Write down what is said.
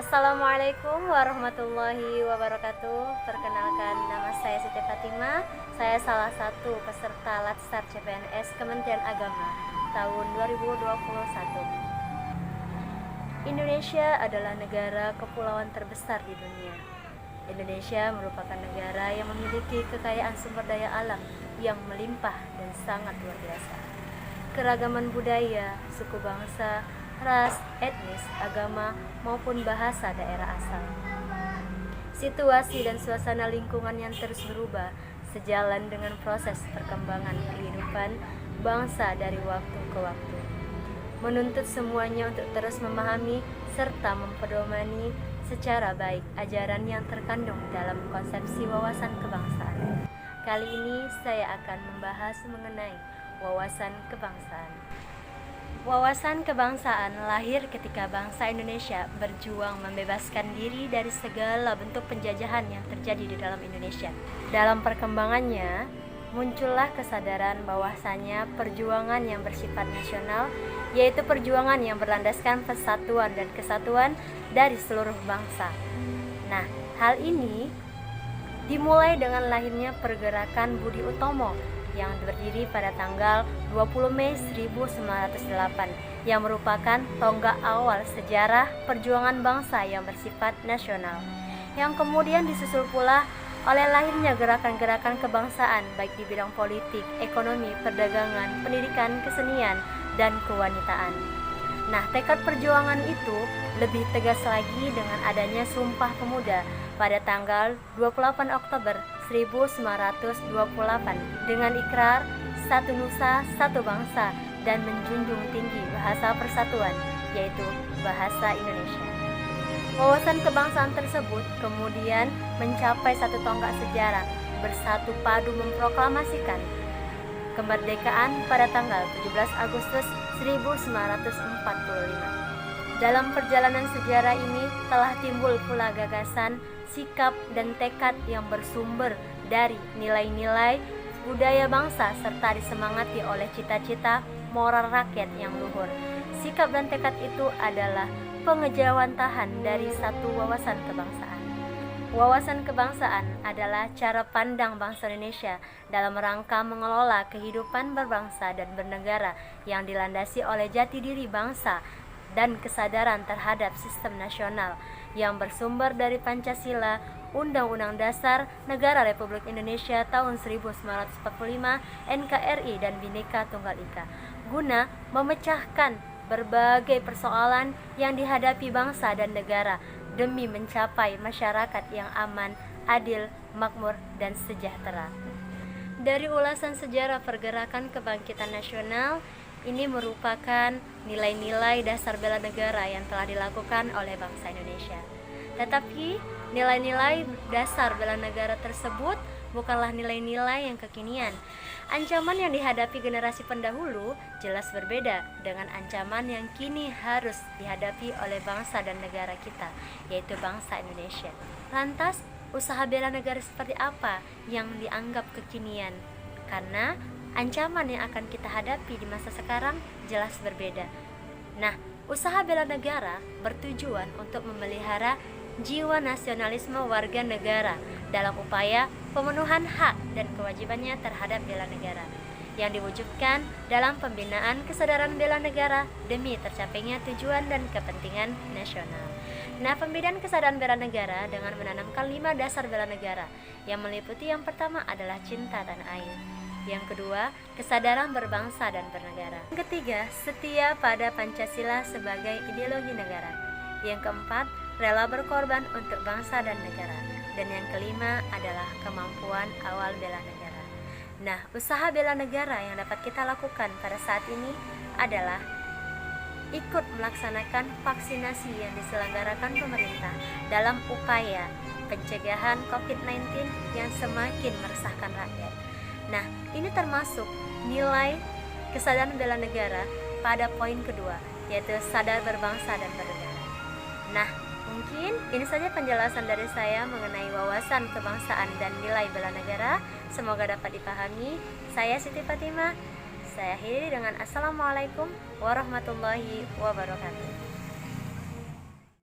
Assalamualaikum warahmatullahi wabarakatuh. Perkenalkan, nama saya Siti Fatimah. Saya salah satu peserta Latsar CPNS Kementerian Agama tahun 2021. Indonesia adalah negara kepulauan terbesar di dunia. Indonesia merupakan negara yang memiliki kekayaan sumber daya alam yang melimpah dan sangat luar biasa. Keragaman budaya, suku bangsa, ras, etnis, agama, maupun bahasa daerah asal. Situasi dan suasana lingkungan yang terus berubah sejalan dengan proses perkembangan kehidupan bangsa dari waktu ke waktu, menuntut semuanya untuk terus memahami serta mempedomani secara baik ajaran yang terkandung dalam konsepsi wawasan kebangsaan. Kali ini saya akan membahas mengenai wawasan kebangsaan. Wawasan kebangsaan lahir ketika bangsa Indonesia berjuang membebaskan diri dari segala bentuk penjajahan yang terjadi di dalam Indonesia. Dalam perkembangannya, muncullah kesadaran bahwasanya perjuangan yang bersifat nasional, yaitu perjuangan yang berlandaskan persatuan dan kesatuan dari seluruh bangsa. Nah, hal ini dimulai dengan lahirnya pergerakan Budi Utomo yang berdiri pada tanggal 20 Mei 1908 yang merupakan tonggak awal sejarah perjuangan bangsa yang bersifat nasional, yang kemudian disusul pula oleh lahirnya gerakan-gerakan kebangsaan baik di bidang politik, ekonomi, perdagangan, pendidikan, kesenian, dan kewanitaan. Nah, tekad perjuangan itu lebih tegas lagi dengan adanya Sumpah Pemuda pada tanggal 28 Oktober 1928 dengan ikrar satu nusa, satu bangsa dan menjunjung tinggi bahasa persatuan, yaitu bahasa Indonesia. Wawasan kebangsaan tersebut kemudian mencapai satu tonggak sejarah, bersatu padu memproklamasikan kemerdekaan pada tanggal 17 Agustus 1945. Dalam perjalanan sejarah ini telah timbul pula gagasan, sikap, dan tekad yang bersumber dari nilai-nilai budaya bangsa serta disemangati oleh cita-cita moral rakyat yang luhur. Sikap dan tekad itu adalah pengejawantahan dari satu wawasan kebangsaan. Wawasan kebangsaan adalah cara pandang bangsa Indonesia dalam rangka mengelola kehidupan berbangsa dan bernegara yang dilandasi oleh jati diri bangsa dan kesadaran terhadap sistem nasional yang bersumber dari Pancasila, Undang-Undang Dasar Negara Republik Indonesia tahun 1945, NKRI, dan Bhinneka Tunggal Ika, guna memecahkan berbagai persoalan yang dihadapi bangsa dan negara demi mencapai masyarakat yang aman, adil, makmur, dan sejahtera. Dari ulasan sejarah pergerakan kebangkitan nasional, ini merupakan nilai-nilai dasar bela negara yang telah dilakukan oleh bangsa Indonesia. Tetapi nilai-nilai dasar bela negara tersebut bukanlah nilai-nilai yang kekinian. Ancaman yang dihadapi generasi pendahulu jelas berbeda dengan ancaman yang kini harus dihadapi oleh bangsa dan negara kita, yaitu bangsa Indonesia. Lantas, usaha bela negara seperti apa yang dianggap kekinian? Karena ancaman yang akan kita hadapi di masa sekarang jelas berbeda. Nah, usaha bela negara bertujuan untuk memelihara jiwa nasionalisme warga negara dalam upaya pemenuhan hak dan kewajibannya terhadap bela negara yang diwujudkan dalam pembinaan kesadaran bela negara demi tercapainya tujuan dan kepentingan nasional. Nah, pembinaan kesadaran bela negara dengan menanamkan 5 dasar bela negara yang meliputi yang pertama adalah cinta tanah air, yang kedua, kesadaran berbangsa dan bernegara, yang ketiga, setia pada Pancasila sebagai ideologi negara, yang keempat, rela berkorban untuk bangsa dan negara, dan yang kelima adalah kemampuan awal bela negara. Nah, usaha bela negara yang dapat kita lakukan pada saat ini adalah ikut melaksanakan vaksinasi yang diselenggarakan pemerintah dalam upaya pencegahan COVID-19 yang semakin meresahkan rakyat. Nah, ini termasuk nilai kesadaran bela negara pada poin kedua, yaitu sadar berbangsa dan bernegara. Nah, mungkin ini saja penjelasan dari saya mengenai wawasan kebangsaan dan nilai bela negara. Semoga dapat dipahami. Saya Siti Fatimah. Saya akhiri dengan Assalamualaikum warahmatullahi wabarakatuh.